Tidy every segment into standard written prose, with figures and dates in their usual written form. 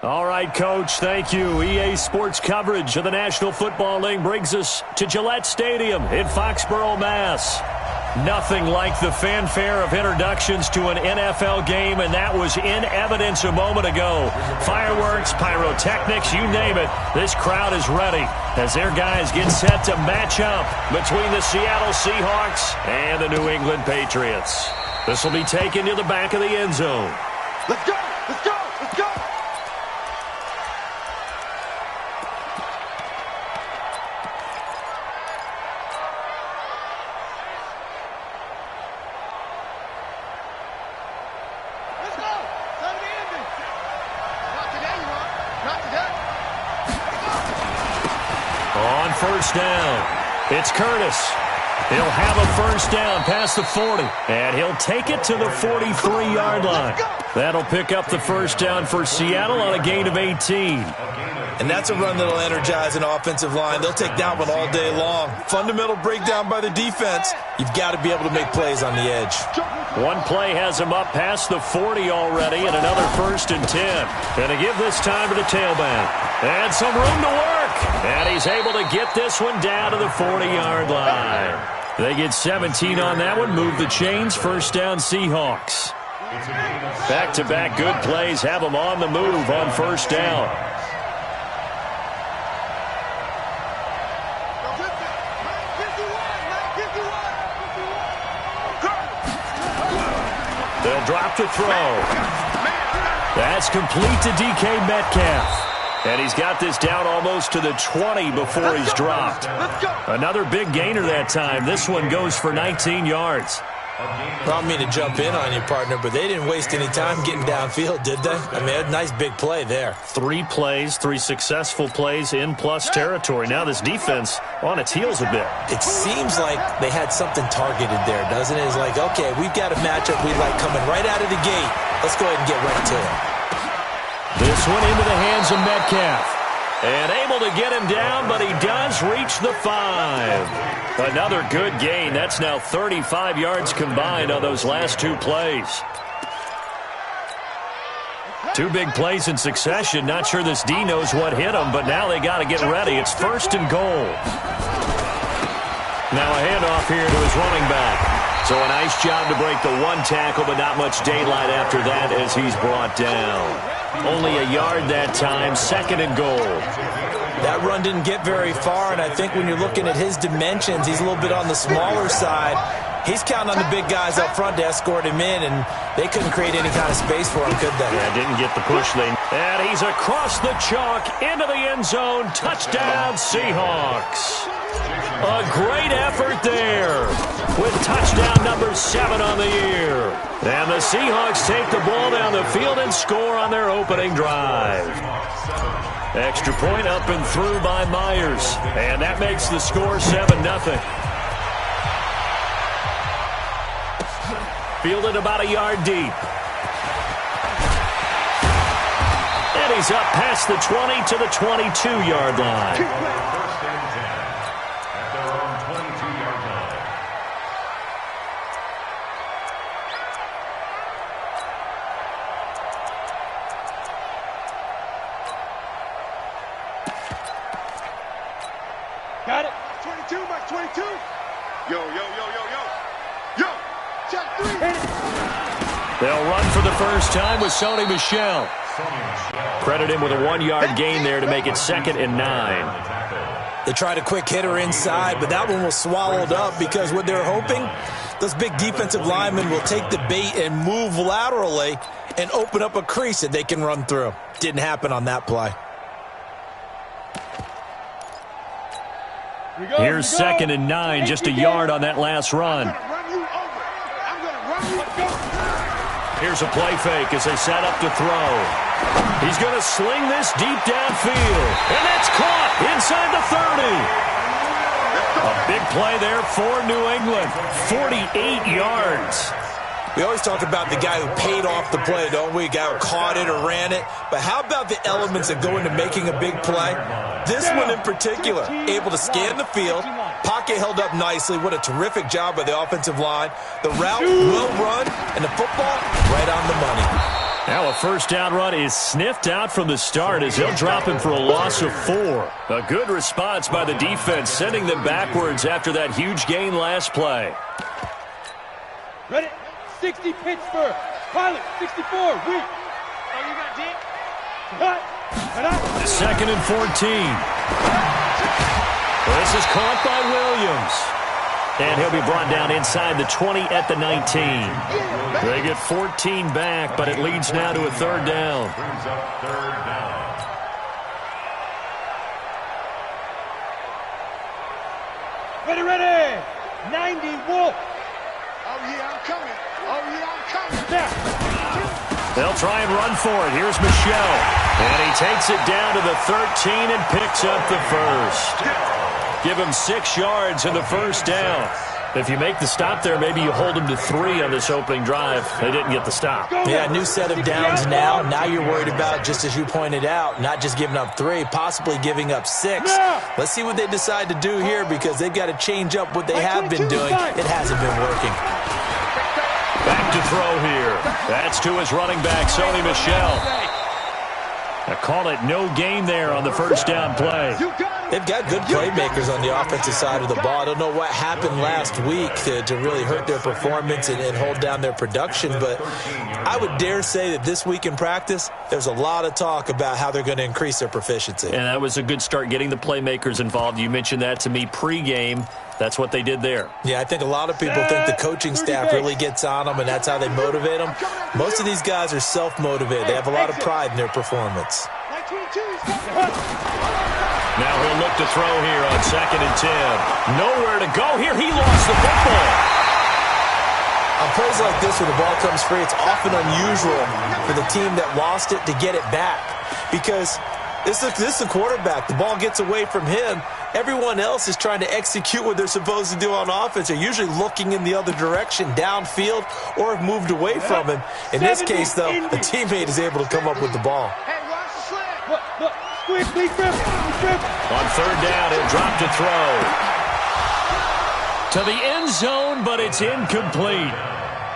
All right, Coach, thank you. EA Sports coverage of the National Football League brings us to Gillette Stadium in Foxborough, Mass. Nothing like the fanfare of introductions to an NFL game, and that was in evidence a moment ago. Fireworks, pyrotechnics, you name it. This crowd is ready as their guys get set to match up between the Seattle Seahawks and the New England Patriots. This will be taken to the back of the end zone. Let's go! Let's go! Let's go! On first down, it's Curtis. He'll have a first down past the 40, and he'll take it to the 43-yard line. That'll pick up the first down for Seattle on a gain of 18. And that's a run that'll energize an offensive line. They'll take that one all day long. Fundamental breakdown by the defense. You've got to be able to make plays on the edge. One play has him up past the 40 already, and another first and 10. Gonna give this time to the tailback. And some room to work. And he's able to get this one down to the 40-yard line. They get 17 on that one, move the chains, first down Seahawks. Back-to-back good plays have them on the move on first down. They'll drop to throw. That's complete to DK Metcalf. And he's got this down almost to the 20 before he's dropped. Another big gainer that time. This one goes for 19 yards. I don't mean to jump in on you, partner, but they didn't waste any time getting downfield, did they? I mean, a nice big play there. 3 plays, 3 successful plays in plus territory. Now this defense on its heels a bit. It seems like they had something targeted there, doesn't it? It's like, okay, we've got a matchup we like coming right out of the gate. Let's go ahead and get right to it. This one into the hands of Metcalf. And able to get him down, but he does reach the 5. Another good gain. That's now 35 yards combined on those last 2 plays. 2 big plays in succession. Not sure this D knows what hit him, but now they got to get ready. It's first and goal. Now a handoff here to his running back. So a nice job to break the 1 tackle, but not much daylight after that as he's brought down. Only a yard that time, second and goal. That run didn't get very far, and I think when you're looking at his dimensions, he's a little bit on the smaller side. He's counting on the big guys up front to escort him in, and they couldn't create any kind of space for him, could they? Yeah, didn't get the push lane. And he's across the chalk into the end zone. Touchdown, Seahawks. A great effort there with touchdown number 7 on the year. And the Seahawks take the ball down the field and score on their opening drive. Extra point up and through by Myers. And that makes the score 7-0. Fielded about a yard deep. And he's up past the 20 to the 22-yard line. Got it. 22, Mike 22. Yo, yo, yo, yo, yo. Yo, check 3. They'll run for the first time with Sony Michel. Credit him with a 1-yard gain there to make it 2nd and 9. They tried a quick hitter inside, but that one was swallowed up because what they're hoping, those big defensive linemen will take the bait and move laterally and open up a crease that they can run through. Didn't happen on that play. Here's 2nd and 9, just a yard on that last run. Here's a play fake as they set up to throw. He's going to sling this deep downfield, and that's caught inside the 30. A big play there for New England, 48 yards. We always talk about the guy who paid off the play, don't we? A guy who caught it or ran it. But how about the elements that go into making a big play? This one in particular, able to scan the field, pocket held up nicely. What a terrific job by the offensive line. The route well run, and the football right on the money. Now a first down run is sniffed out from the start as they'll drop him for a loss of 4. A good response by the defense, sending them backwards after that huge gain last play. Ready? 60 Pittsburgh. Pilot, 64. Weak. Oh, you got deep? Cut. Second and 14. This is caught by Williams. And he'll be brought down inside the 20 at the 19. They get 14 back, but it leads now to a third down. Ready, ready. 90 Wolf. Oh, yeah, I'm coming. Oh, yeah, I'm coming. They'll try and run for it. Here's Michel. And he takes it down to the 13 and picks up the first. Give him 6 yards in the first down. If you make the stop there, maybe you hold them to 3 on this opening drive. They didn't get the stop. Yeah, new set of downs now. Now you're worried about, just as you pointed out, not just giving up 3, possibly giving up 6. Let's see what they decide to do here because they've got to change up what they have been doing. It hasn't been working. Back to throw here. That's to his running back, Sony Michel. I call it no gain there on the first down play. They've got good playmakers on the offensive side of the ball. I don't know what happened last week to really hurt their performance and hold down their production, but I would dare say that this week in practice, there's a lot of talk about how they're going to increase their proficiency. And that was a good start getting the playmakers involved. You mentioned that to me pregame. That's what they did there. Yeah, I think a lot of people think the coaching staff really gets on them, and that's how they motivate them. Most of these guys are self-motivated. They have a lot of pride in their performance. Now he'll look to throw here on 2nd and 10. Nowhere to go here. He lost the football. On plays like this where the ball comes free, it's often unusual for the team that lost it to get it back because this is the quarterback. The ball gets away from him. Everyone else is trying to execute what they're supposed to do on offense. They're usually looking in the other direction, downfield, or have moved away from him. In this case, though, the teammate is able to come up with the ball. Hey, watch the slant. Look. Squeeze, grip. On third down, he'll drop to throw. To the end zone, but it's incomplete.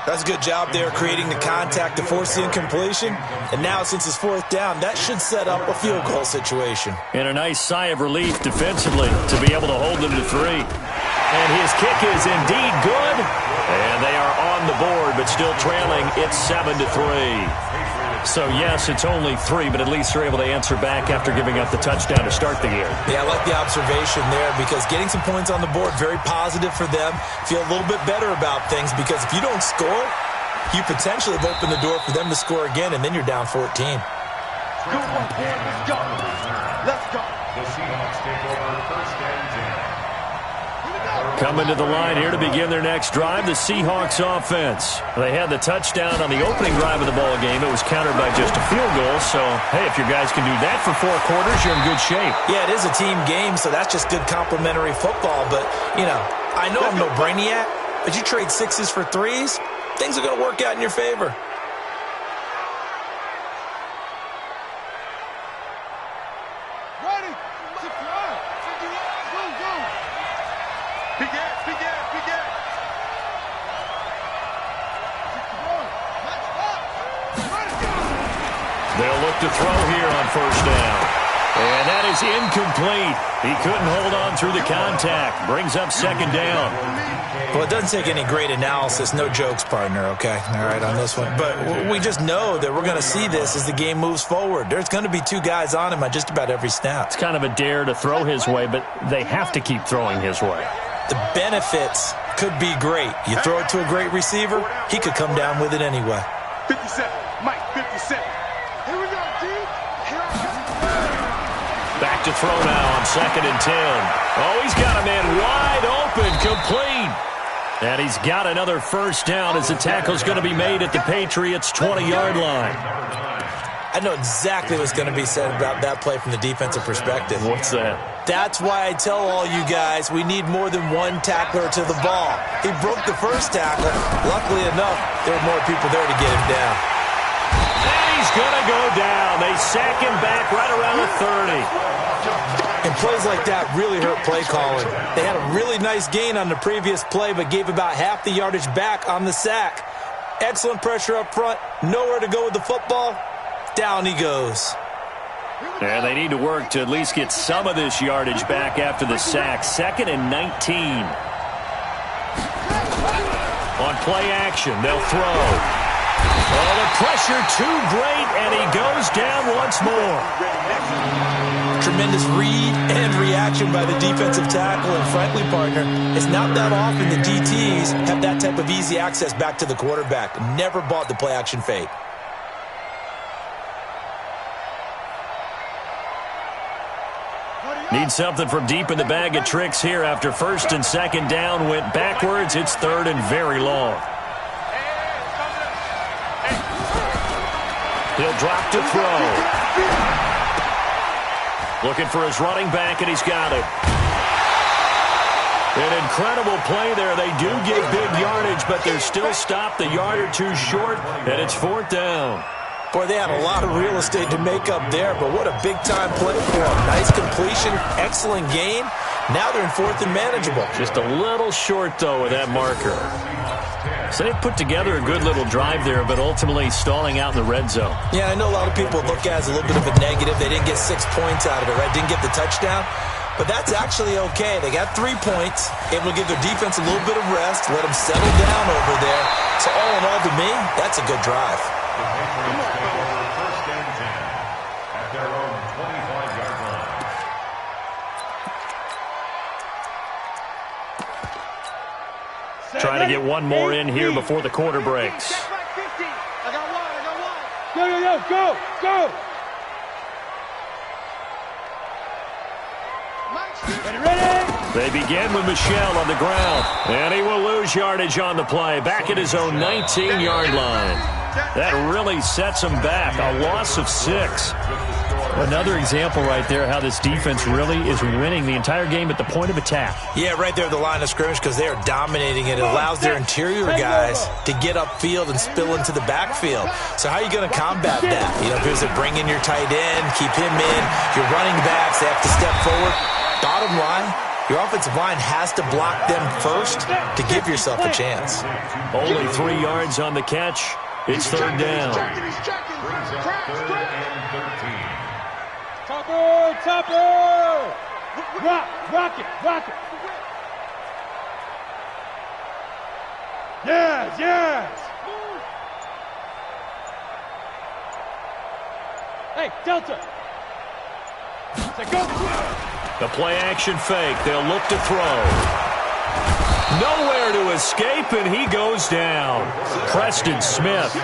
That's a good job there creating the contact to force the incompletion. And now, since it's 4th down, that should set up a field goal situation. And a nice sigh of relief defensively to be able to hold them to 3. And his kick is indeed good. And they are on the board, but still trailing. It's 7-3. So, yes, it's only 3, but at least they're able to answer back after giving up the touchdown to start the game. Yeah, I like the observation there because getting some points on the board, very positive for them. Feel a little bit better about things because if you don't score, you potentially have opened the door for them to score again, and then you're down 14. Good one, boy. Let's go. Let's go. The Seahawks take over 1st and 10. Coming to the line here to begin their next drive, the Seahawks offense. They had the touchdown on the opening drive of the ball game. It was countered by just a field goal. So, hey, if your guys can do that for 4 quarters, you're in good shape. Yeah, it is a team game, so that's just good complementary football. But, you know, I know I'm no brainiac, but you trade 6s for 3s, things are going to work out in your favor. They'll look to throw here on 1st down. And that is incomplete. He couldn't hold on through the contact. Brings up 2nd down. Well, it doesn't take any great analysis. No jokes, partner, okay? All right, on this one. But we just know that we're going to see this as the game moves forward. There's going to be 2 guys on him on just about every snap. It's kind of a dare to throw his way, but they have to keep throwing his way. The benefits could be great. You throw it to a great receiver, he could come down with it anyway. 57. Mike, 57. Here we go, dude. Here I come. Back to throw now on 2nd and 10. Oh, he's got a man wide open, complete. And he's got another 1st down as the tackle's going to be made at the Patriots' 20-yard line. I know exactly what's going to be said about that play from the defensive perspective. What's that? That's why I tell all you guys we need more than one tackler to the ball. He broke the first tackle. Luckily enough, there were more people there to get him down. And he's going to go down. They sack him back right around the 30. And plays like that really hurt play calling. They had a really nice gain on the previous play, but gave about half the yardage back on the sack. Excellent pressure up front. Nowhere to go with the football. Down he goes. And they need to work to at least get some of this yardage back after the sack. 2nd and 19. On play action, they'll throw. Oh, the pressure too great, and he goes down once more. Tremendous read and reaction by the defensive tackle, and frankly, partner, it's not that often the DTs have that type of easy access back to the quarterback. Never bought the play action fake. Need something from deep in the bag of tricks here after 1st and 2nd down went backwards. It's 3rd and very long. He'll drop to throw. Looking for his running back, and he's got it. An incredible play there. They do get big yardage, but they're still stopped a yard or two short, and it's 4th down. Boy, they had a lot of real estate to make up there, but what a big-time play for them. Nice completion, excellent gain. Now they're in 4th and manageable. Just a little short, though, with that marker. So they put together a good little drive there, but ultimately stalling out in the red zone. Yeah, I know a lot of people look at it as a little bit of a negative. They didn't get 6 points out of it, right? Didn't get the touchdown. But that's actually okay. They got 3 points. Able to give their defense a little bit of rest, let them settle down over there. So all in all, to me, that's a good drive. The Patriots take over 1st and 10 at their own 25-yard line. Trying to get one more in here before the quarter breaks. Go! Ready? They begin with Michel on the ground, and he will lose yardage on the play, back at his own 19-yard line. That really sets him back, a loss of 6. Another example right there how this defense really is winning the entire game at the point of attack. Yeah, right there at the line of scrimmage because they are dominating it. It allows their interior guys to get upfield and spill into the backfield. So how are you going to combat that? You know, there's a bring in your tight end, keep him in. Your running backs, they have to step forward. Bottom line, your offensive line has to block them first to give yourself a chance. Only 3 yards on the catch. It's 3rd down. Brings up 3rd and 13. Topper! Rock it! Yes! Hey, Delta! Say go! The play action fake. They'll look to throw. Nowhere to escape, and he goes down. Preston Smith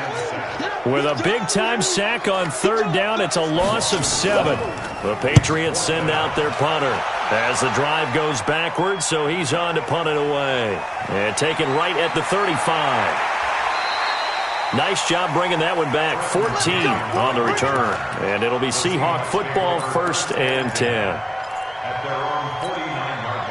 with a big-time sack on 3rd down. It's a loss of 7. The Patriots send out their punter as the drive goes backwards, so he's on to punt it away. And taken right at the 35. Nice job bringing that one back. 14 on the return. And it'll be Seahawk football, 1st and 10. At their own 49-yard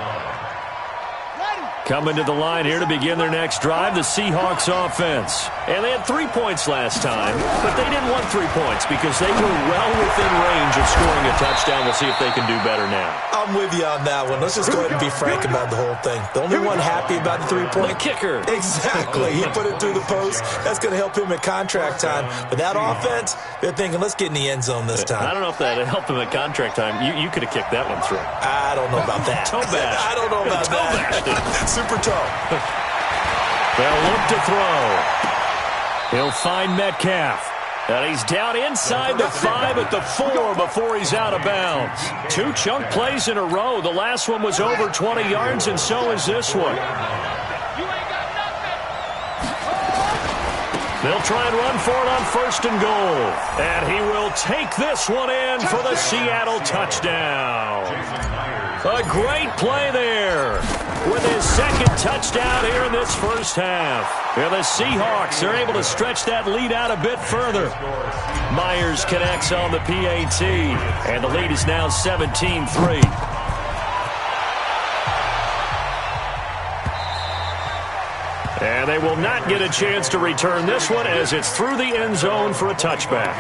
line. Coming to the line here to begin their next drive, the Seahawks offense. And they had 3 points last time, but they didn't want 3 points because they were well within range of scoring a touchdown. We'll see if they can do better now. I'm with you on that one. Let's just go ahead and be frank about the whole thing. The only one happy about the 3-point? The kicker. Exactly. He put it through the post. That's going to help him at contract time. But that offense, they're thinking, let's get in the end zone this time. I don't know if that helped him at contract time. You could have kicked that one through. I don't know about that. Toe bash. I don't know about that. Super toe. They'll look to throw. He'll find Metcalf. And he's down inside the 5 at the 4 before he's out of bounds. 2 chunk plays in a row. The last one was over 20 yards, and so is this one. They'll try and run for it on 1st and goal. And he will take this one in for the Seattle touchdown. A great play there with his 2nd touchdown here in this first half. And the Seahawks are able to stretch that lead out a bit further. Myers connects on the PAT, and the lead is now 17-3. And they will not get a chance to return this one as it's through the end zone for a touchback.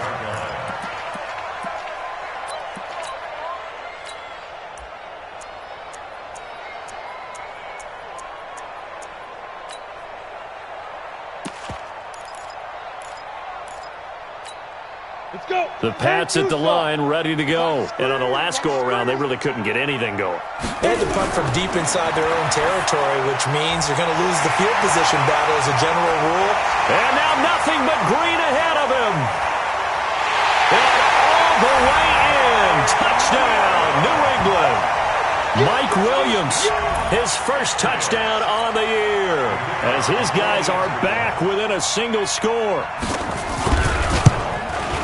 Let's go. The Pats at the line, ready to go. And on the last go-around, they really couldn't get anything going. They had to punt from deep inside their own territory, which means you're going to lose the field position battle as a general rule. And now nothing but green ahead of him. And all the way in. Touchdown, New England. Mike Williams, his first touchdown on the year, as his guys are back within a single score.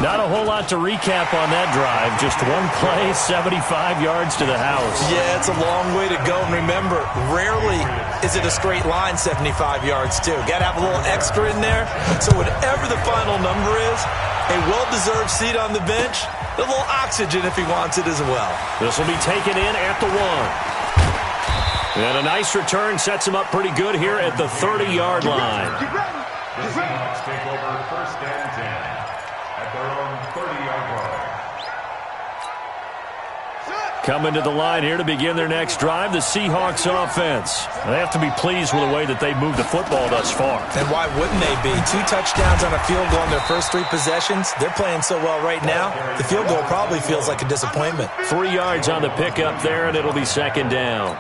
Not a whole lot to recap on that drive. Just one play, 75 yards to the house. Yeah, it's a long way to go. And remember, rarely is it a straight line 75 yards, too. Got to have a little extra in there. So whatever the final number is, a well-deserved seat on the bench, a little oxygen if he wants it as well. This will be taken in at the 1. And a nice return sets him up pretty good here at the 30-yard line. The Seahawks take over first and 10 at their own 30-yard line. Coming to the line here to begin their next drive, the Seahawks offense. They have to be pleased with the way that they've moved the football thus far. And why wouldn't they be? 2 touchdowns on a field goal in their first 3 possessions. They're playing so well right now, the field goal probably feels like a disappointment. 3 yards on the pickup there, and it'll be second down.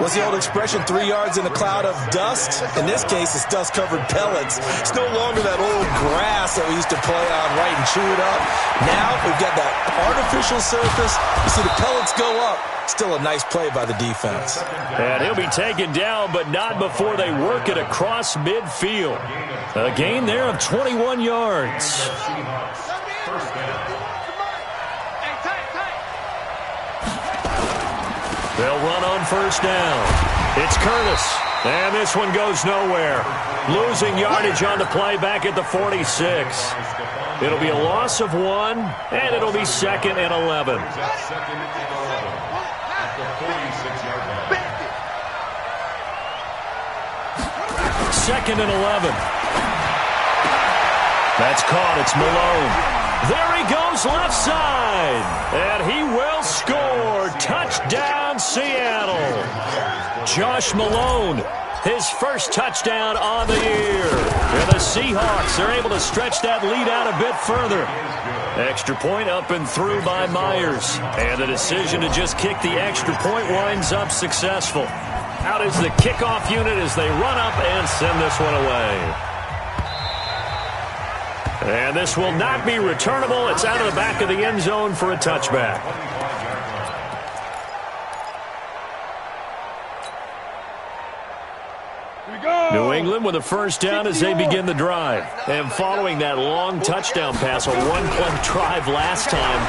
What's the old expression, 3 yards in a cloud of dust? In this case, it's dust-covered pellets. It's no longer that old grass that we used to play on, right, and chew it up. Now we've got that artificial surface. You see the pellets go up. Still a nice play by the defense. And he'll be taken down, but not before they work it across midfield. A gain there of 21 yards. They'll run on first down. It's Curtis. And this one goes nowhere. Losing yardage on the play back at the 46. It'll be a loss of 1, and it'll be second and 11. Second and 11. That's caught. It's Malone. There he goes left side. And he will score. Touchdown, Seattle. Josh Malone, his first touchdown on the year. And the Seahawks are able to stretch that lead out a bit further. Extra point up and through by Myers. And the decision to just kick the extra point winds up successful. Out is the kickoff unit as they run up and send this one away. And this will not be returnable. It's out of the back of the end zone for a touchback. New England with a first down as they begin the drive. And following that long touchdown pass, a one-play drive last time,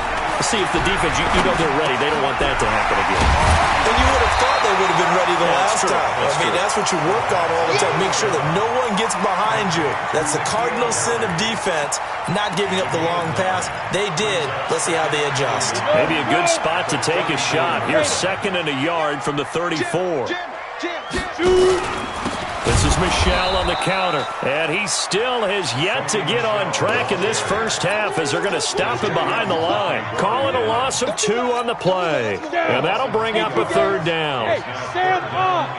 see if the defense, you know they're ready. They don't want that to happen again. And you would have thought they would have been ready the last time. That's what you work on all the time. Make sure that no one gets behind you. That's the cardinal sin of defense, not giving up the long pass. They did. Let's see how they adjust. Maybe a good spot to take a shot. Here's second and a yard from the 34. This is Michel on the counter, and he still has yet to get on track in this first half as they're going to stop him behind the line. Call it a loss of 2 on the play, and that'll bring up a third down. Stand up.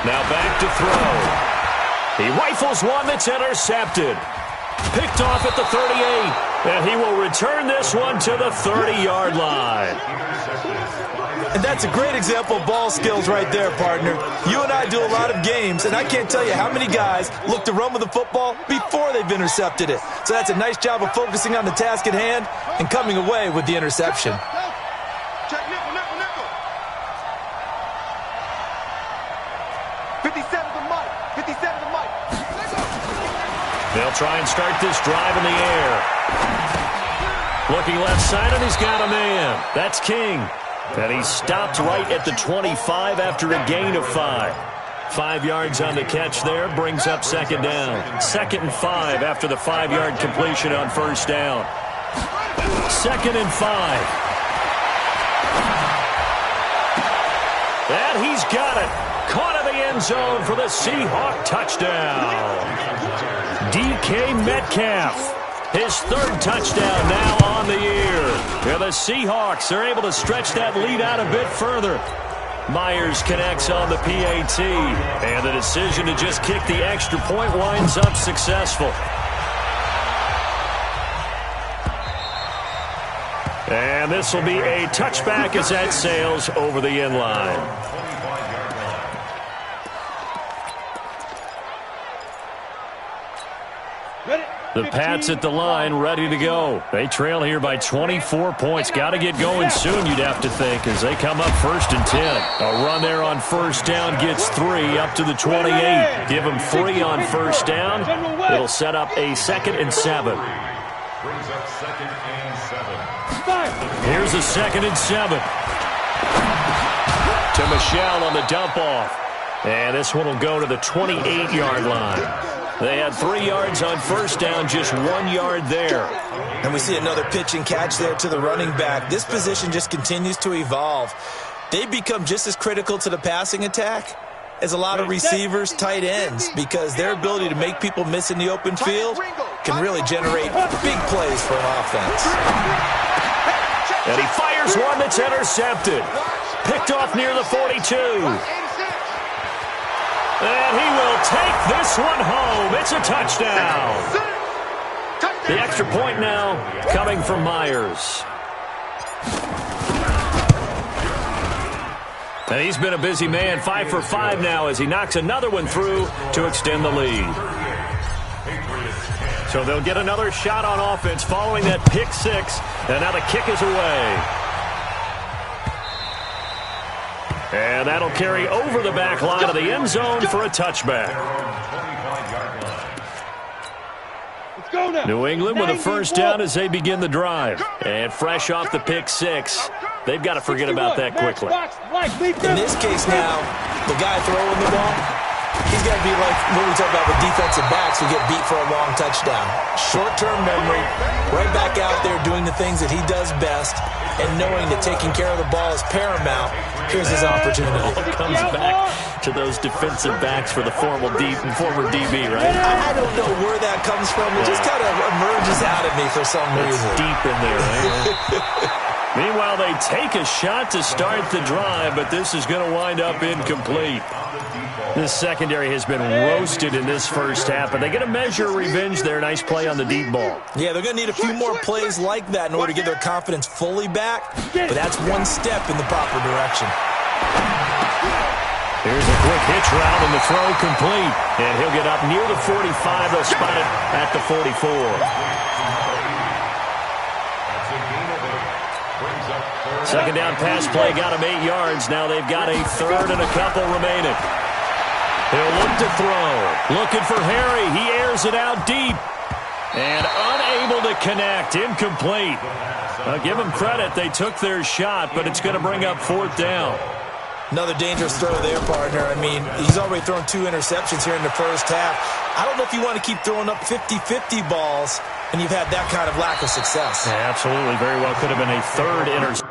Now back to throw. He rifles one that's intercepted. Picked off at the 38, and he will return this one to the 30-yard line. And that's a great example of ball skills right there, partner. You and I do a lot of games, and I can't tell you how many guys look to run with the football before they've intercepted it. So that's a nice job of focusing on the task at hand and coming away with the interception. Check nickel, nickel, nickel. 57 to Mike. 57 to Mike. They'll try and start this drive in the air. Looking left side, and he's got a man. That's King. And he stopped right at the 25 after a gain of 5. 5 yards on the catch there, brings up second down. Second and 5 after the 5-yard completion on first down. Second and 5. And he's got it. Caught in the end zone for the Seahawk touchdown. DK Metcalf. His third touchdown now on the year. And the Seahawks are able to stretch that lead out a bit further. Myers connects on the PAT, and the decision to just kick the extra point winds up successful. And this will be a touchback as that sails over the end line. The Pats at the line, ready to go. They trail here by 24 points. Got to get going soon, you'd have to think, as they come up 1st and 10. A run there on first down gets 3 up to the 28. Give them 3 on first down. It'll set up a 2nd and 7. Brings up 2nd and 7. Here's a 2nd and 7. To Michelle on the dump off. And this one will go to the 28-yard line. They had 3 yards on first down, just 1 yard there. And we see another pitch and catch there to the running back. This position just continues to evolve. They become just as critical to the passing attack as a lot of receivers, tight ends, because their ability to make people miss in the open field can really generate big plays for an offense. And he fires one that's intercepted. Picked off near the 42. And he will take this one home. It's a touchdown. The extra point now coming from Myers. And he's been a busy man, 5 for 5 now as he knocks another one through to extend the lead. So they'll get another shot on offense following that pick 6. And now the kick is away. And that'll carry over the back line of the end zone for a touchback. New England with a first down as they begin the drive. And fresh off the pick 6, they've got to forget about that quickly. In this case now, the guy throwing the ball, he's got to be like when we talk about the defensive backs who get beat for a long touchdown. Short-term memory, right back out there doing the things that he does best, and knowing that taking care of the ball is paramount. Here's his opportunity. It comes back to those defensive backs for the former DB, right? I don't know where that comes from. It just kind of emerges out of me for some reason. It's deep in there, right? Meanwhile, they take a shot to start the drive, but this is going to wind up incomplete. This secondary has been roasted in this first half, but they get a measure of revenge there. Nice play on the deep ball. Yeah, they're going to need a few more plays like that in order to get their confidence fully back, but that's one step in the proper direction. Here's a quick hitch route and the throw complete. And he'll get up near the 45. They'll spot it at the 44. Second down pass play got him 8 yards. Now they've got a third and a couple remaining. He'll look to throw. Looking for Harry. He airs it out deep. And unable to connect. Incomplete. Give them credit. They took their shot, but it's going to bring up 4th down. Another dangerous throw there, partner. I mean, he's already thrown 2 interceptions here in the first half. I don't know if you want to keep throwing up 50-50 balls, and you've had that kind of lack of success. Yeah, absolutely. Very well could have been a third interception.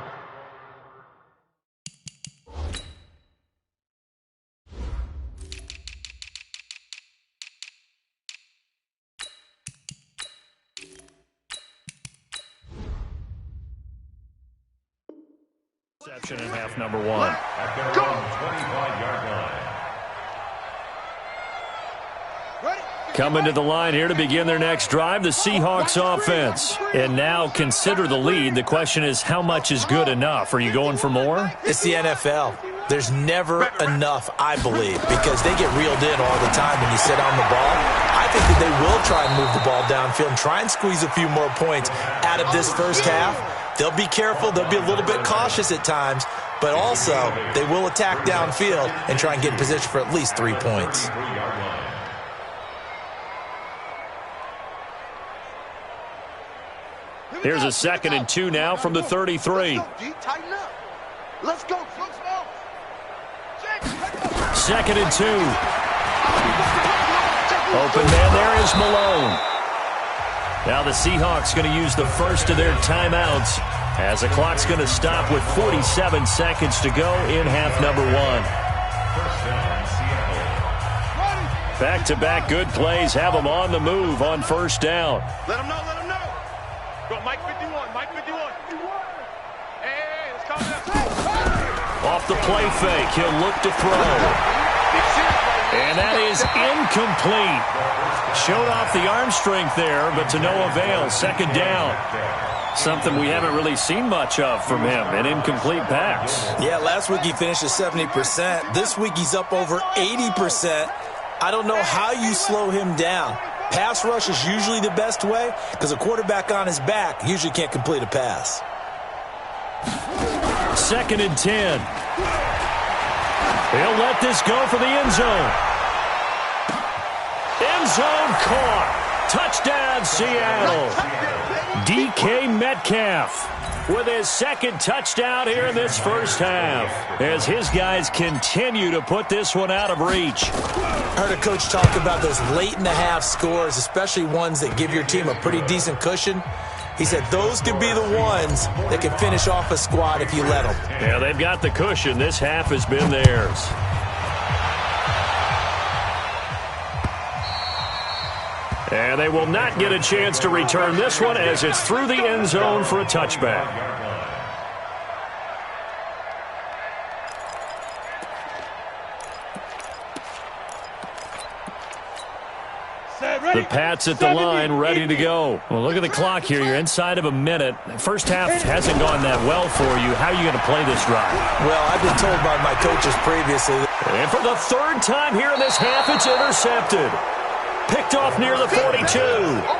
In half number 1. At their own 25-yard line. Coming to the line here to begin their next drive, the Seahawks offense. And now consider the lead. The question is, how much is good enough? Are you going for more? It's the NFL. There's never enough, I believe, because they get reeled in all the time when you sit on the ball. I think that they will try and move the ball downfield and try and squeeze a few more points out of this first half. They'll be careful. They'll be a little bit cautious at times, but also they will attack downfield and try and get in position for at least 3 points. Here's a 2nd and 2 now from the 33. Let's go. 2nd and 2. Open man there is Malone. Now the Seahawks going to use the first of their timeouts as the clock's going to stop with 47 seconds to go in half number 1. Back-to-back good plays have them on the move on first down. Let him know, let him know. Go, Mike 51, Mike 51. Hey, let's calm down. Off off the play fake. He'll look to throw. And that is incomplete. Showed off the arm strength there, but to no avail. Second down. Something we haven't really seen much of from him, an incomplete pass. Yeah, last week he finished at 70%. This week he's up over 80%. I don't know how you slow him down. Pass rush is usually the best way because a quarterback on his back usually can't complete a pass. 2nd and 10. He'll let this go for the end zone. End zone caught. Touchdown, Seattle. DK Metcalf with his second touchdown here in this first half as his guys continue to put this one out of reach. I heard a coach talk about those late-in-the-half scores, especially ones that give your team a pretty decent cushion. He said those could be the ones that can finish off a squad if you let them. Yeah, they've got the cushion. This half has been theirs. And they will not get a chance to return this one as it's through the end zone for a touchback. The Pats at the line, ready to go. Well, look at the clock here. You're inside of a minute. First half hasn't gone that well for you. How are you going to play this drive? Well, I've been told by my coaches previously. And for the third time here in this half, it's intercepted. Picked off near the 42,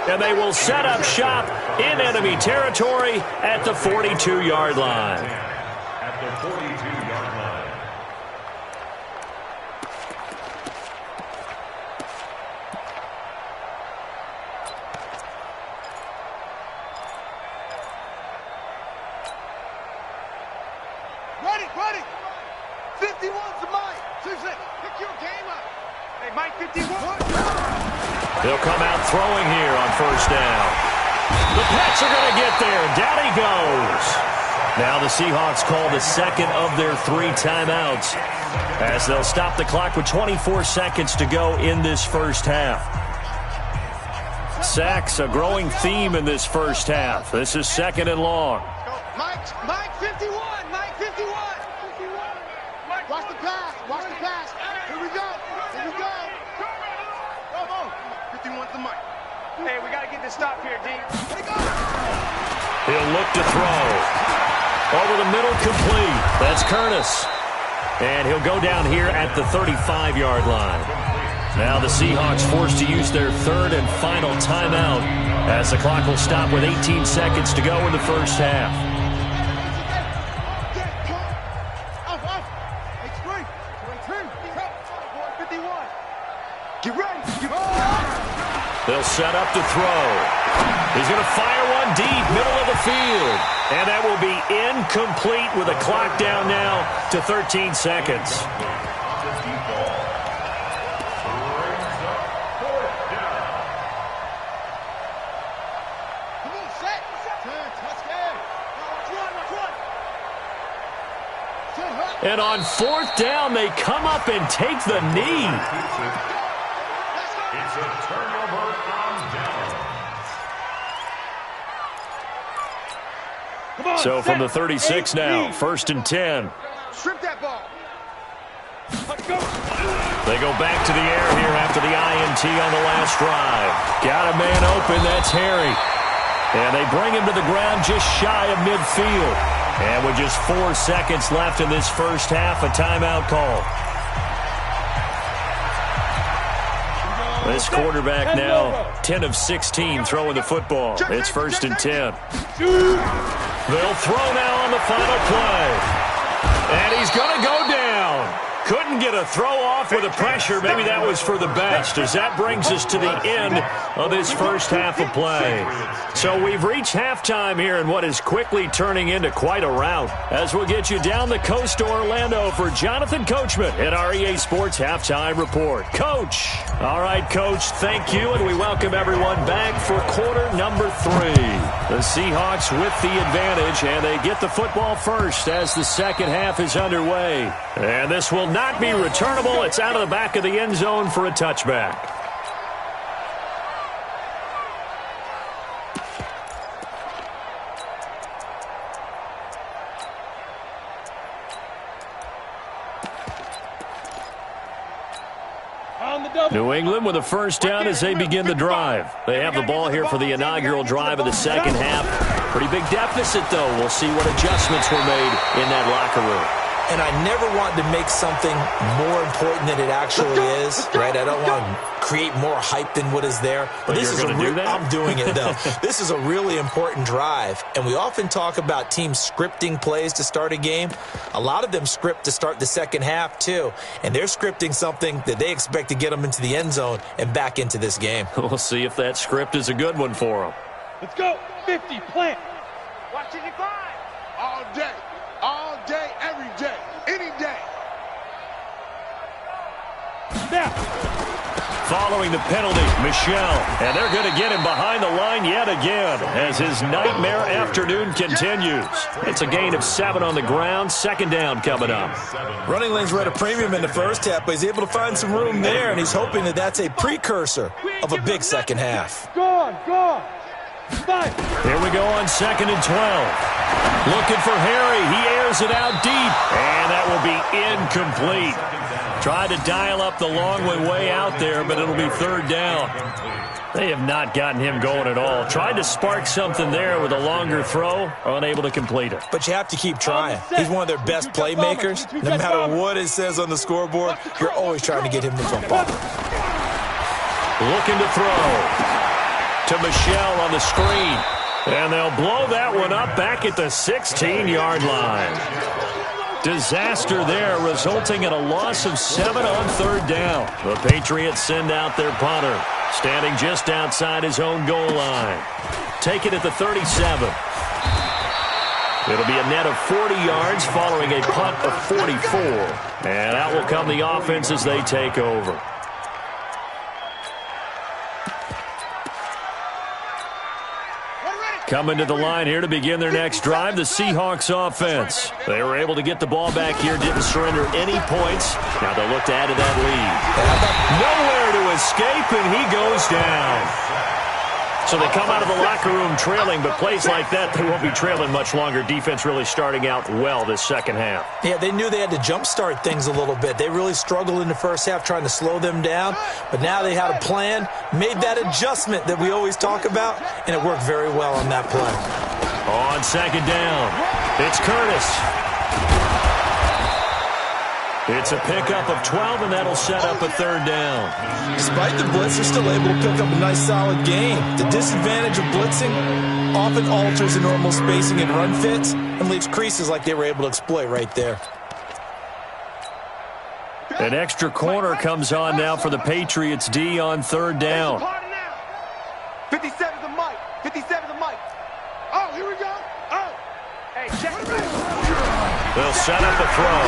and they will set up shop in enemy territory at the 42-yard line. At the 42-yard line. Ready. 51's the Mike. Susan, pick your game up. Hey, Mike, 51. They'll come out throwing here on first down. The Pats are going to get there. Down he goes. Now the Seahawks call the second of their 3 timeouts as they'll stop the clock with 24 seconds to go in this first half. Sacks, a growing theme in this first half. This is 2nd and long. Mike 51. Mike 51. Watch the pass. Here we go. Come on. 51's the Mike. Hey, we got to get this stop here, D. He'll look to throw. Over the middle, complete. That's Curtis. And he'll go down here at the 35-yard line. Now the Seahawks forced to use their 3rd and final timeout as the clock will stop with 18 seconds to go in the first half. They'll set up to throw. He's going to fire one deep, middle of the field. And that will be incomplete with a clock down now to 13 seconds. And on 4th down, they come up and take the knee. It's a turnover on down. So from the 36 now, 1st and 10. Strip that ball. They go back to the air here after the INT on the last drive. Got a man open, that's Harry. And they bring him to the ground just shy of midfield. And with just 4 seconds left in this first half, a timeout call. This quarterback now 10 of 16 throwing the football. It's 1st and 10. They'll throw now on the final play. And he's going to go down. Couldn't get a throw off with the pressure. Maybe that was for the best, as that brings us to the end of this first half of play. So we've reached halftime here in what is quickly turning into quite a rout, as we'll get you down the coast to Orlando for Jonathan Coachman at our EA Sports Halftime Report. Coach. All right, Coach, thank you, and we welcome everyone back for quarter number 3. The Seahawks with the advantage, and they get the football first as the second half is underway. And this will not be returnable. It's out of the back of the end zone for a touchback. New England with a first down as they begin the drive. They have the ball here for the inaugural drive of the second half. Pretty big deficit, though. We'll see what adjustments were made in that locker room. And I never want to make something more important than it actually is, right? I don't want to create more hype than what is there. But this is I'm doing it, though. This is a really important drive. And we often talk about teams scripting plays to start a game. A lot of them script to start the second half, too. And they're scripting something that they expect to get them into the end zone and back into this game. We'll see if that script is a good one for them. Let's go. 50, plant. Watch it, all day. All day, every day, any day. Snap. Following the penalty, Michel. And they're going to get him behind the line yet again as his nightmare afternoon continues. It's a gain of 7 on the ground. Second down coming up. Running lanes were at a premium in the first half, but he's able to find some room there, and he's hoping that that's a precursor of a big second half. Go. Here we go on 2nd and 12. Looking for Harry. He airs it out deep. And that will be incomplete. Tried to dial up the long way out there, but it'll be third down. They have not gotten him going at all. Tried to spark something there with a longer throw. Unable to complete it. But you have to keep trying. He's one of their best playmakers. No matter what it says on the scoreboard, you're always trying to get him the football. Looking to throw. To Michel on the screen. And they'll blow that one up back at the 16-yard line. Disaster there, resulting in a loss of 7 on third down. The Patriots send out their punter, standing just outside his own goal line. Take it at the 37. It'll be a net of 40 yards following a punt of 44. And out will come the offense as they take over. Coming to the line here to begin their next drive, the Seahawks offense. They were able to get the ball back here, didn't surrender any points. Now they'll look to add to that lead. Nowhere to escape, and he goes down. So they come out of the locker room trailing, but plays like that, they won't be trailing much longer. Defense really starting out well this second half. Yeah, they knew they had to jumpstart things a little bit. They really struggled in the first half trying to slow them down, but now they had a plan, made that adjustment that we always talk about, and it worked very well on that play. On second down, it's Curtis. It's a pickup of 12, and that'll set up a third down. Despite the blitz, they're still able to pick up a nice, solid gain. The disadvantage of blitzing often alters the normal spacing and run fits and leaves creases like they were able to exploit right there. An extra corner comes on now for the Patriots D on third down. 57 the mic. 57 the mic. Oh, here we go. Oh. Hey, check it out. They'll set up a throw.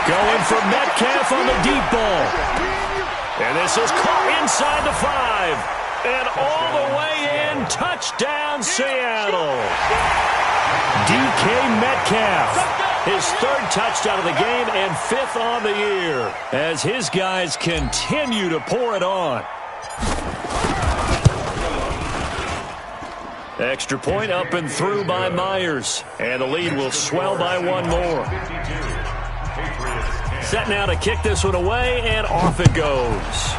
Going for Metcalf on the deep ball. And this is caught inside the 5. And all the way in. Touchdown, Seattle. DK Metcalf. His third touchdown of the game and 5th on the year. As his guys continue to pour it on. Extra point up and through by Myers. And the lead will swell by 1 more. Set now to kick this one away, and off it goes.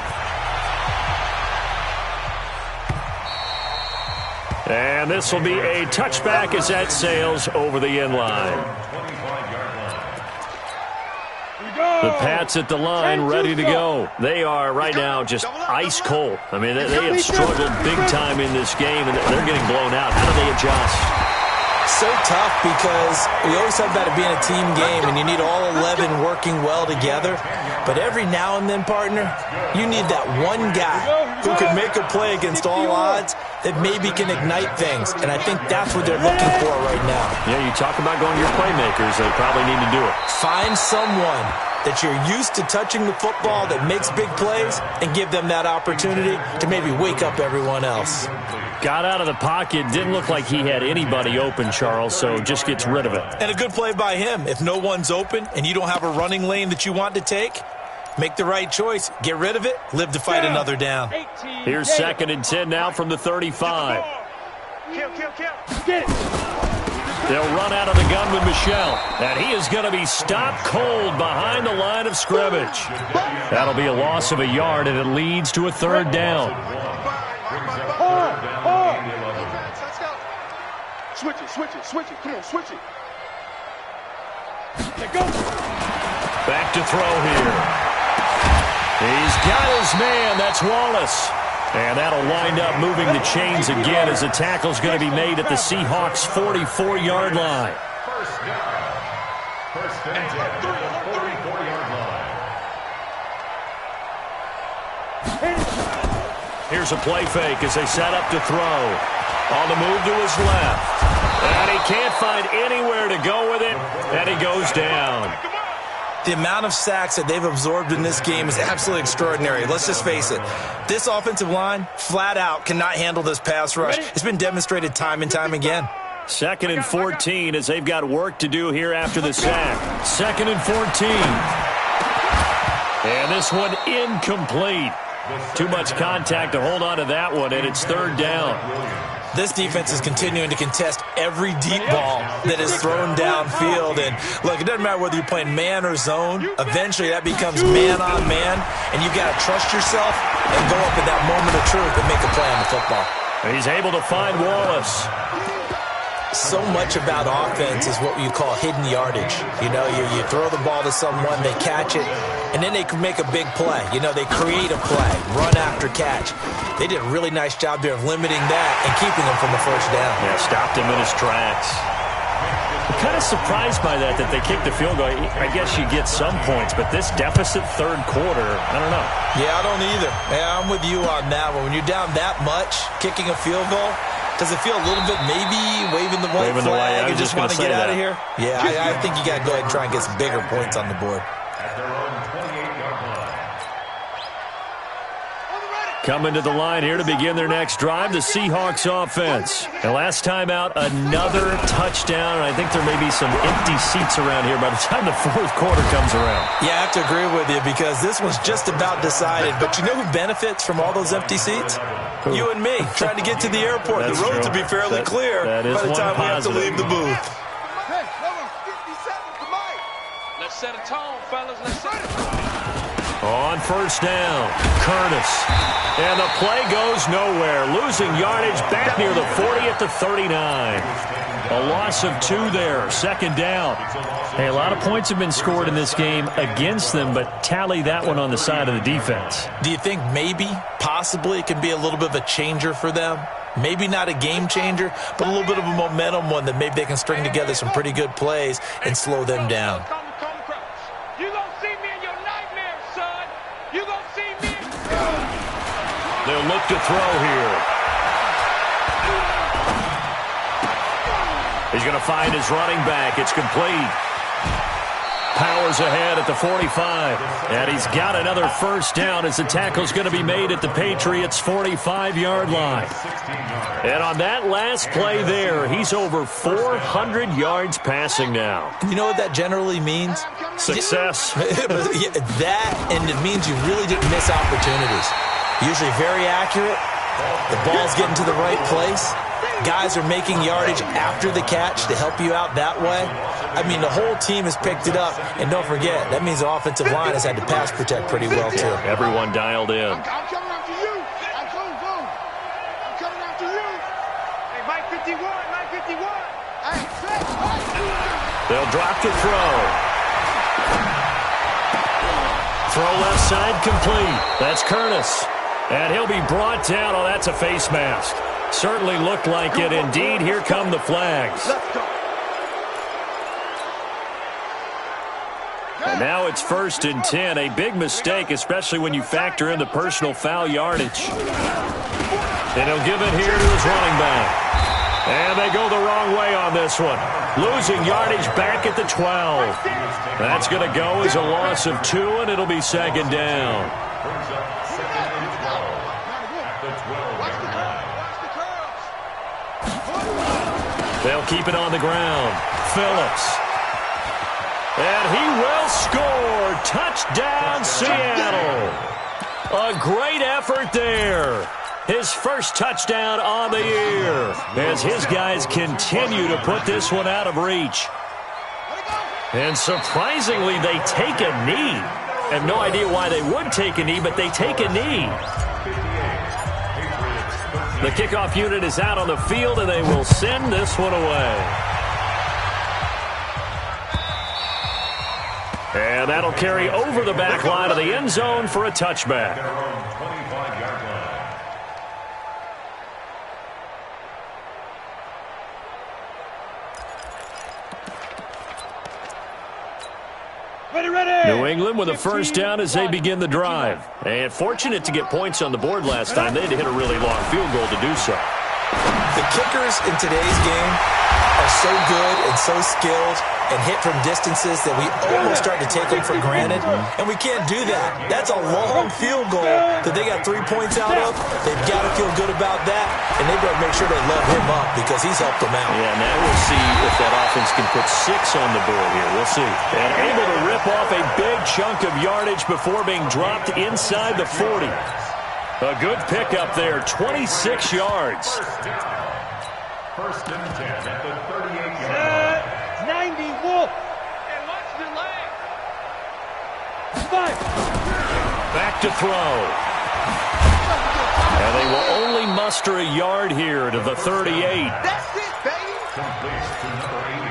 And this will be a touchback as that sails over the end line. The Pats at the line, ready to go. They are right now just ice cold. I mean, they have struggled big time in this game, and they're getting blown out. How do they adjust? So tough because we always talk about it being a team game, and you need all 11 working well together. But every now and then, partner, you need that one guy who can make a play against all odds that maybe can ignite things. And I think that's what they're looking for right now. Yeah, you talk about going to your playmakers. They probably need to do it. Find someone that you're used to touching the football that makes big plays and give them that opportunity to maybe wake up everyone else. Got out of the pocket. Didn't look like he had anybody open, Charles, so just gets rid of it. And a good play by him. If no one's open and you don't have a running lane that you want to take, make the right choice. Get rid of it. Live to fight another down. Here's 2nd and 10 now from the 35. Kill. Get it. They'll run out of the gun with Michel. And he is going to be stopped cold behind the line of scrimmage. That'll be a loss of a yard, and it leads to a third down. Switch it. Come on, switch it. Back to throw here. He's got his man. That's Wallace. And that'll wind up moving the chains again as the tackle's going to be made at the Seahawks' 44-yard line. First and 10 at the 44-yard line. Here's a play fake as they set up to throw. On the move to his left. And he can't find anywhere to go with it. And he goes down. The amount of sacks that they've absorbed in this game is absolutely extraordinary. Let's just face it. This offensive line, flat out, cannot handle this pass rush. It's been demonstrated time and time again. 2nd and 14 as they've got work to do here after the sack. 2nd and 14. And this one incomplete. Too much contact to hold on to that one, and it's third down. This defense is continuing to contest every deep ball that is thrown downfield. And, look, it doesn't matter whether you're playing man or zone. Eventually, that becomes man-on-man, and you've got to trust yourself and go up at that moment of truth and make a play on the football. He's able to find Wallace. So much about offense is what you call hidden yardage. You know, you throw the ball to someone, they catch it, and then they can make a big play. You know, they create a play, run after catch. They did a really nice job there of limiting that and keeping him from the first down. Yeah, stopped him in his tracks. I'm kind of surprised by that they kicked the field goal. I guess you get some points, but this deficit third quarter, I don't know. Yeah, I don't either. Yeah, I'm with you on that one. When you're down that much, kicking a field goal, does it feel a little bit maybe waving the white flag and just want to get out of here? Yeah, I think you got to go ahead and try and get some bigger points on the board. At their own 28-yard line. Coming to the line here to begin their next drive, the Seahawks offense. And last time out, another touchdown, and I think there may be some empty seats around here by the time the fourth quarter comes around. Yeah, I have to agree with you because this one's just about decided. But you know who benefits from all those empty seats? You and me, trying to get to the airport. That's the roads true. will be fairly clear by the time we have to leave the booth. Hey, number 57 to Mike. Let's set a tone, fellas. Let's set a tone. On first down, Curtis. And the play goes nowhere. Losing yardage back near the 40 at the 39. A loss of 2 there. Second down. Hey, a lot of points have been scored in this game against them, but tally that one on the side of the defense. Do you think maybe, possibly, it can be a little bit of a changer for them? Maybe not a game changer, but a little bit of a momentum one that maybe they can string together some pretty good plays and slow them down. You gonna see me in your nightmares, son. You gonna see me. They'll look to throw here. He's going to find his running back. It's complete. Powers ahead at the 45. And he's got another first down as the tackle's going to be made at the Patriots' 45-yard line. And on that last play there, he's over 400 yards passing now. You know what that generally means? Success. That, and it means you really didn't miss opportunities. Usually very accurate. The ball's getting to the right place. Guys are making yardage after the catch to help you out that way. I mean, the whole team has picked it up. And don't forget, that means the offensive line has had to pass protect pretty well, too. Everyone dialed in. I'm coming after you. I'm coming after you. Hey, Mike 51, Mike 51. Hey, They'll drop to throw. Throw left side complete. That's Curtis. And he'll be brought down. Oh, that's a face mask. Certainly looked like it. Indeed, here come the flags. And now it's 1st and 10. A big mistake, especially when you factor in the personal foul yardage. And he'll give it here to his running back. And they go the wrong way on this one. Losing yardage back at the 12. That's going to go as a loss of 2, and it'll be second down. They'll keep it on the ground. Phillips. And he will score. Touchdown, Seattle. A great effort there. his first touchdown on the year, as his guys continue to put this one out of reach. And surprisingly, they take a knee. I have no idea why they would take a knee, but they take a knee. The kickoff unit is out on the field, and they will send this one away. And that'll carry over the back line of the end zone for a touchback. New England with a first down as they begin the drive. And fortunate to get points on the board last time. They had to hit a really long field goal to do so. The kickers in today's game are so good and so skilled and hit from distances that we almost start to take them for granted, and we can't do that. That's a long field goal that they got 3 points out of. They've got to feel good about that, and they've got to make sure they load him up because he's helped them out. Yeah, now we'll see if that offense can put 6 on the board here. We'll see. And able to rip off a big chunk of yardage before being dropped inside the 40. A good pickup there, 26 yards. First and 10 at the 38-yard line. 90 Wolf. And watch the leg. 5. Back to throw. And they will only muster a yard here to the 38. That's it, baby. Completes to number 80.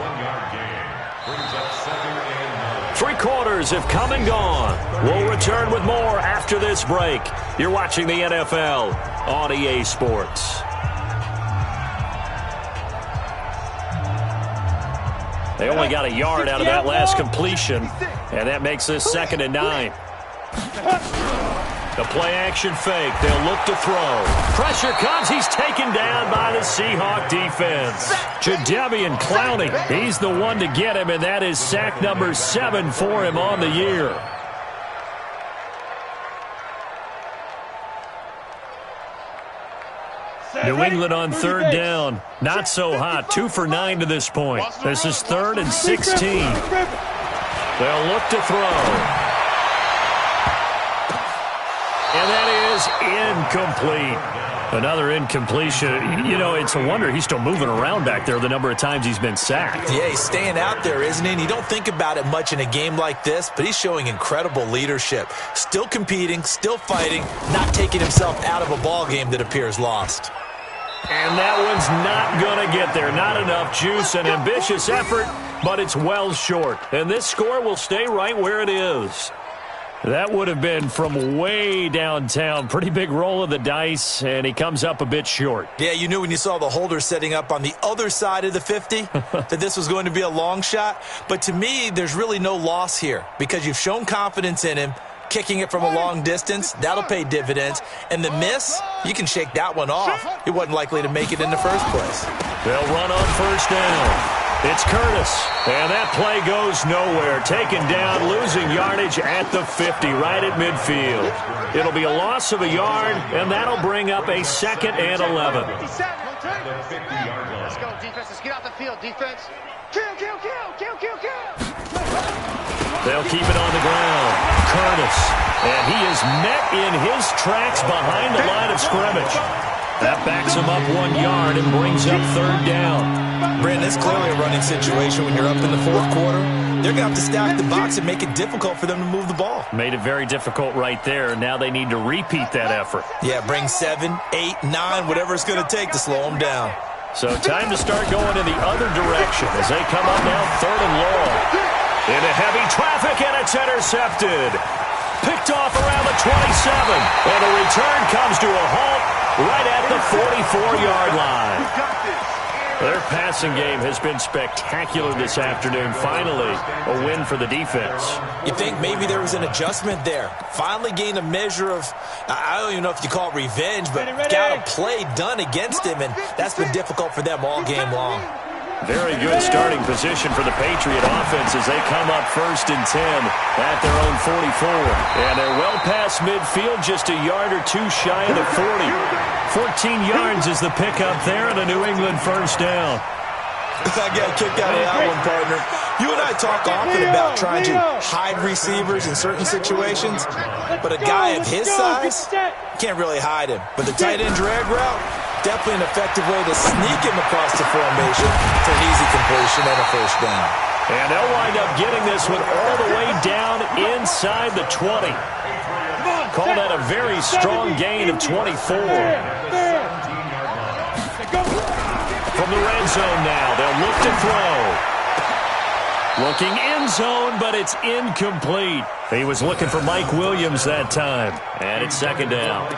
1-yard gain. Brings up 2nd and 9. 3 quarters have come and gone. We'll return with more after this break. You're watching the NFL on EA Sports. They only got a yard out of that last completion, and that makes this 2nd and 9. The play-action fake. They'll look to throw. Pressure comes. He's taken down by the Seahawk defense. Jadeveon Clowney, he's the one to get him, and that is sack number 7 for him on the year. New England on 3rd down. Not so hot. 2 for 9 to this point. This is 3rd and 16. They'll look to throw. And that is incomplete. Another incompletion. You know, it's a wonder he's still moving around back there the number of times he's been sacked. Yeah, he's staying out there, isn't he? And you don't think about it much in a game like this, but he's showing incredible leadership. Still competing, still fighting, not taking himself out of a ball game that appears lost. And that one's not going to get there. Not enough juice, an ambitious effort, but it's well short. And this score will stay right where it is. That would have been from way downtown. Pretty big roll of the dice, and he comes up a bit short. Yeah, you knew when you saw the holder setting up on the other side of the 50 that this was going to be a long shot. But to me, there's really no loss here because you've shown confidence in him. Kicking it from a long distance, that'll pay dividends. And the miss, you can shake that one off. He wasn't likely to make it in the first place. They'll run on 1st down. It's Curtis, and that play goes nowhere. Taken down, losing yardage at the 50, right at midfield. It'll be a loss of a yard, and that'll bring up a 2nd and 11. Let's go, defense. Let's get out the field, defense. Kill, kill, kill, kill, kill, kill. They'll keep it on the ground. Curtis, and he is met in his tracks behind the line of scrimmage. That backs him up 1 yard and brings up 3rd down. Brandon, it's clearly a running situation when you're up in the 4th quarter. They're going to have to stack the box and make it difficult for them to move the ball. Made it very difficult right there. Now they need to repeat that effort. Yeah, bring 7, 8, 9, whatever it's going to take to slow them down. So time to start going in the other direction as they come up now 3rd and long. Into heavy traffic, and it's intercepted. Picked off around the 27, and the return comes to a halt right at the 44-yard line. Their passing game has been spectacular this afternoon. Finally, a win for the defense. You think maybe there was an adjustment there. Finally gained a measure of, I don't even know if you call it revenge, but got a play done against him, and that's been difficult for them all game long. Very good starting position for the Patriot offense as they come up 1st and 10 at their own 44. And they're well past midfield, just a yard or 2 shy of the 40. 14 yards is the pickup there, and a New England 1st down. I got kicked out of that one, partner. You and I talk often about trying to hide receivers in certain situations, but a guy of his size, can't really hide him. But the tight end drag route, definitely an effective way to sneak him across the formation for an easy completion and a first down. And they'll wind up getting this one all the way down inside the 20. Call that a very strong gain of 24. From the red zone now, they'll look to throw. Looking end zone, but it's incomplete. He was looking for Mike Williams that time. And it's second down.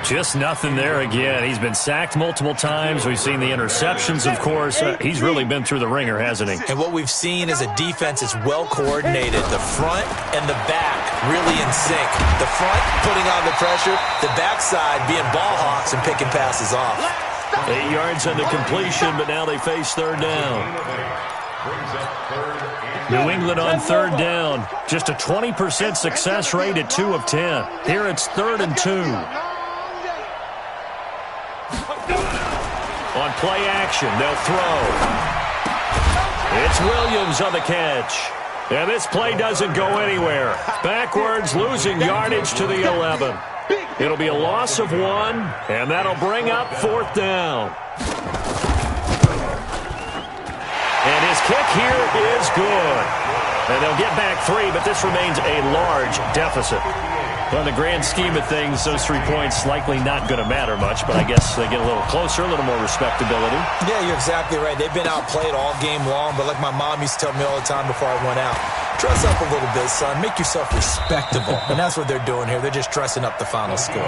Just nothing there again. He's been sacked multiple times. We've seen the interceptions, of course. He's really been through the ringer, hasn't he? And what we've seen is a defense that's well coordinated. The front and the back really in sync. The front putting on the pressure. The backside being ball hawks and picking passes off. 8 yards on the completion, but now they face third down. New England on third down. Just a 20% success rate at 2 of 10. Here it's 3rd and 2. On play action, they'll throw. It's Williams on the catch. And this play doesn't go anywhere. Backwards, losing yardage to the 11. It'll be a loss of 1, and that'll bring up 4th down. And his kick here is good. And they'll get back 3, but this remains a large deficit. Well, in the grand scheme of things, those 3 points likely not going to matter much, but I guess they get a little closer, a little more respectability. Yeah, you're exactly right. They've been outplayed all game long, but like my mom used to tell me all the time before I went out, dress up a little bit, son. Make yourself respectable. And that's what they're doing here. They're just dressing up the final score.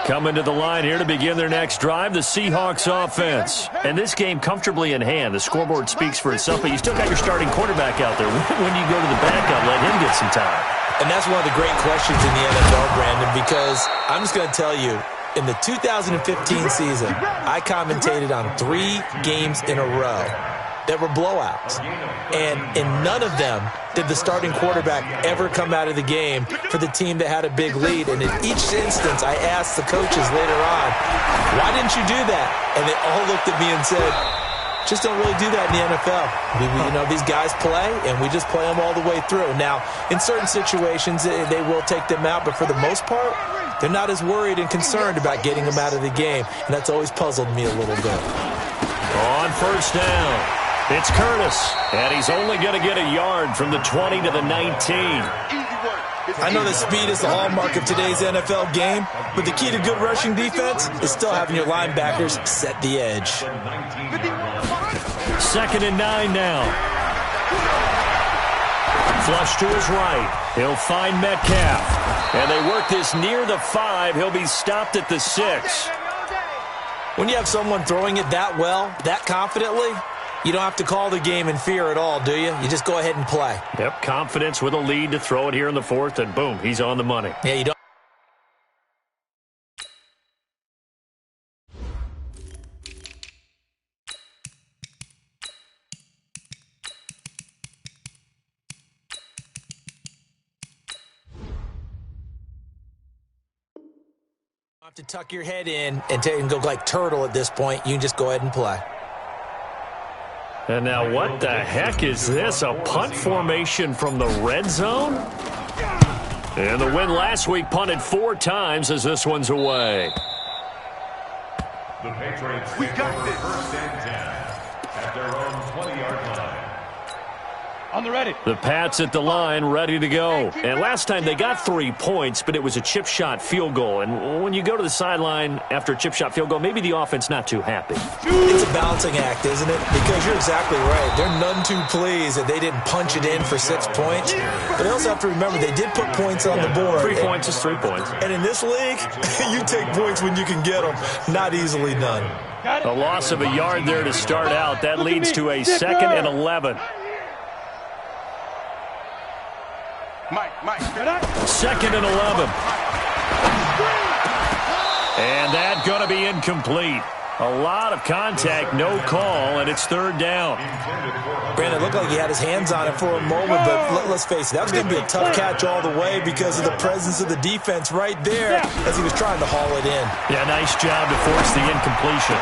Coming to the line here to begin their next drive, the Seahawks offense. And this game comfortably in hand. The scoreboard speaks for itself, but you still got your starting quarterback out there. When you go to the backup, let him get some time. And that's one of the great questions in the NFL, Brandon, because I'm just going to tell you, in the 2015 season, I commentated on 3 games in a row that were blowouts. And in none of them did the starting quarterback ever come out of the game for the team that had a big lead. And in each instance, I asked the coaches later on, why didn't you do that? And they all looked at me and said, just don't really do that in the NFL. You know, these guys play, and we just play them all the way through. Now, in certain situations, they will take them out, but for the most part, they're not as worried and concerned about getting them out of the game. And that's always puzzled me a little bit. On first down, it's Curtis, and he's only going to get a yard from the 20 to the 19. I know that speed is the hallmark of today's NFL game, but the key to good rushing defense is still having your linebackers set the edge. 2nd and 9 now. Flush to his right. He'll find Metcalf. And they work this near the 5. He'll be stopped at the 6. When you have someone throwing it that well, that confidently, you don't have to call the game in fear at all, do you? You just go ahead and play. Yep, confidence with a lead to throw it here in the 4th, and boom, he's on the money. Yeah, you don't. You have to tuck your head in and go like turtle at this point. You can just go ahead and play. And now what the heck is this? A punt formation from the red zone? And the win last week punted 4 times as this one's away. The Patriots take over 1st and 10 at their own 20-yard line. On the ready. The Pats at the line, ready to go. And last time they got 3 points, but it was a chip shot field goal. And when you go to the sideline after a chip shot field goal, maybe the offense not too happy. It's a balancing act, isn't it? Because you're exactly right. They're none too pleased that they didn't punch it in for 6 points. But they also have to remember they did put points on the board. 3 points is 3 points. And in this league, you take points when you can get them. Not easily done. A loss of a yard there to start out. That leads to a 2nd and 11. Mike. 2nd and 11. And that's going to be incomplete. A lot of contact, no call, and it's third down. Brandon, it looked like he had his hands on it for a moment, but let's face it, that was going to be a tough catch all the way because of the presence of the defense right there as he was trying to haul it in. Yeah, nice job to force the incompletion.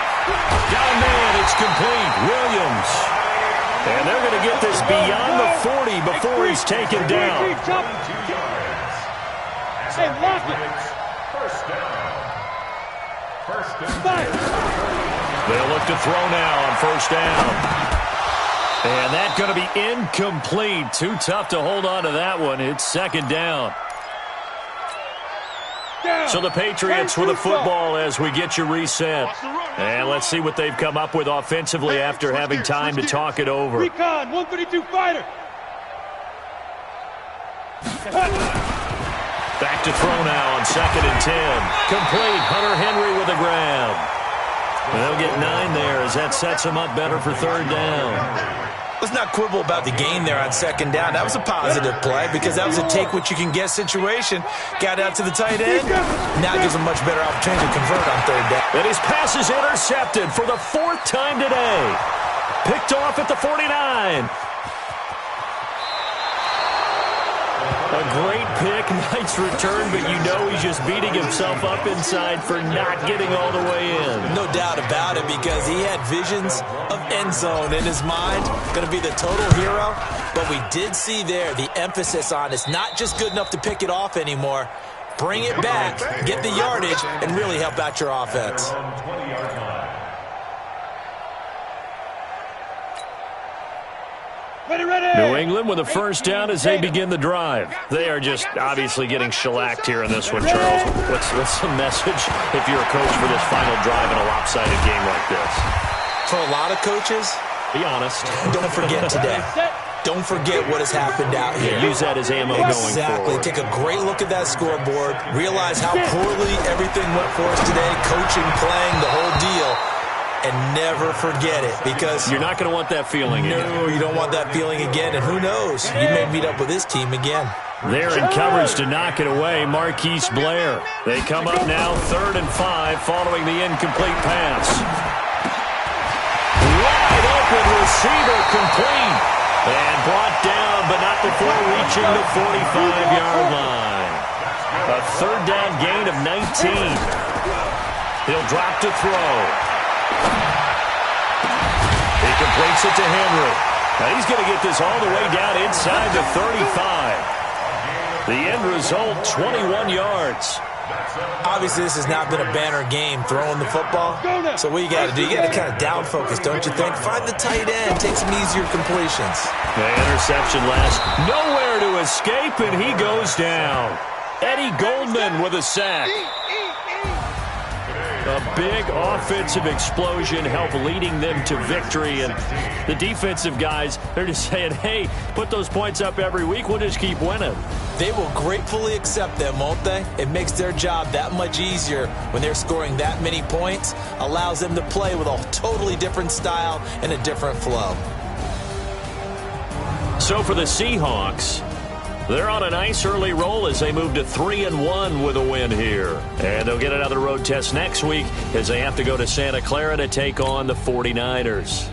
Down man, it's complete. Williams. And they're going to get this beyond the 40 before he's taken down. Hey, lock it. First down. They'll look to throw now on first down. And that's going to be incomplete. Too tough to hold on to that one. It's second down. So the Patriots with the football as we get you reset. And let's see what they've come up with offensively after having time to talk it over. Recon, 132 fighter. Back to throw now on 2nd and 10. Complete. Hunter Henry with a grab. And they'll get 9 there as that sets them up better for third down. Let's not quibble about the gain there on second down. That was a positive play because that was a take-what-you-can-get situation. Got out to the tight end. Now gives a much better opportunity to convert on third down. And his pass is intercepted for the 4th time today. Picked off at the 49. A great pick, nice return, but you know he's just beating himself up inside for not getting all the way in. No doubt about it because he had visions of end zone in his mind. Going to be the total hero. But we did see there the emphasis on it's not just good enough to pick it off anymore. Bring it back, get the yardage, and really help out your offense. New England with a first down as they begin the drive. They are just obviously getting shellacked here in this one, Charles. What's the message if you're a coach for this final drive in a lopsided game like this? For a lot of coaches, be honest. Don't forget today. Don't forget what has happened out here. Use that as ammo going forward. Exactly. Take a great look at that scoreboard. Realize how poorly everything went for us today. Coaching, playing, the whole deal. And never forget it because you're not going to want that feeling again. No, you don't want that feeling again. And who knows? You may meet up with this team again. They're in coverage to knock it away. Marquise Blair. They come up now 3rd and 5 following the incomplete pass. Wide open receiver complete. And brought down, but not before reaching the 45-yard line. A 3rd down gain of 19. He'll drop to throw. He completes it to Henry. Now he's going to get this all the way down inside the 35. The end result, 21 yards. Obviously, this has not been a banner game throwing the football. So what you got to do, you got to kind of down focus, don't you think? Find the tight end, take some easier completions. The interception last. Nowhere to escape, and he goes down. Eddie Goldman with a sack. A big offensive explosion helped leading them to victory. And the defensive guys, they're just saying, hey, put those points up every week. We'll just keep winning. They will gratefully accept them, won't they? It makes their job that much easier when they're scoring that many points. Allows them to play with a totally different style and a different flow. So for the Seahawks, they're on a nice early roll as they move to 3-1 with a win here. And they'll get another road test next week as they have to go to Santa Clara to take on the 49ers.